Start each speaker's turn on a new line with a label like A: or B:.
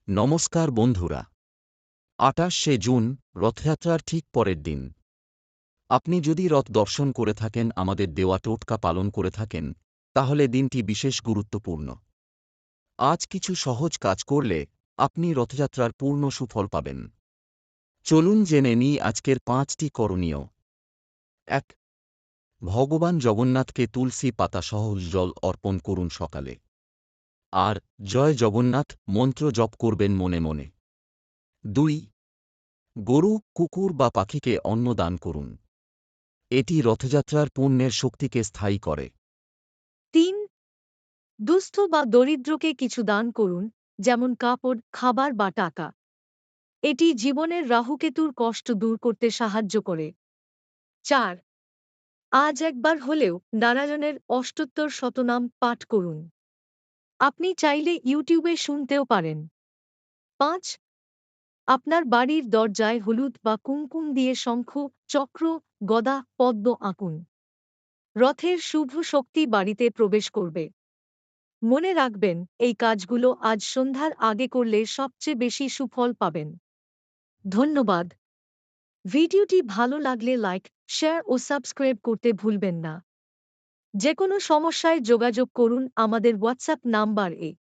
A: নমস্কার বন্ধুরা। ২৮শে জুন, রথযাত্রার ঠিক পরের দিন। আপনি যদি রথ দর্শন করে থাকেন, আমাদের দেওয়া টোটকা পালন করে থাকেন, তাহলে দিনটি বিশেষ গুরুত্বপূর্ণ। আজ কিছু সহজ কাজ করলে আপনি রথযাত্রার পূর্ণ সুফল পাবেন। চলুন জেনে নিই আজকের ৫টি করণীয়। ১. ভগবান জগন্নাথকে তুলসী পাতাসহ জল অর্পণ করুন সকালে। আর জয় জগন্নাথ মন্ত্র জপ করবেন মনে মনে। ২. গরু, কুকুর বা পাখিকে অন্ন দান করুন। এটি রথযাত্রার পুণ্যের শক্তিকে স্থায়ী করে।
B: ৩. দুস্থ বা দরিদ্রকে কিছু দান করুন, যেমন কাপড়, খাবার বা টাকা। এটি জীবনের রাহুকেতুর কষ্ট দূর করতে সাহায্য করে। ৪. আজ একবার হলেও নারায়ণের অষ্টোত্তর শতনাম পাঠ করুন। আপনি চাইলে ইউটিউবে শুনতেও পারেন। ৫. আপনার বাড়ির দরজায় হলুদ বা কুমকুম দিয়ে শঙ্খ, চক্র, গদা, পদ্ম আঁকুন। রথের শুভ শক্তি বাড়িতে প্রবেশ করবে। মনে রাখবেন, এই কাজগুলো আজ সন্ধ্যার আগে করলে সবচেয়ে বেশি সুফল পাবেন। ধন্যবাদ। ভিডিওটি ভালো লাগলে লাইক, শেয়ার ও সাবস্ক্রাইব করতে ভুলবেন না। যে কোনো সমস্যায় যোগাযোগ করুন আমাদের হোয়াটসঅ্যাপ নাম্বারে।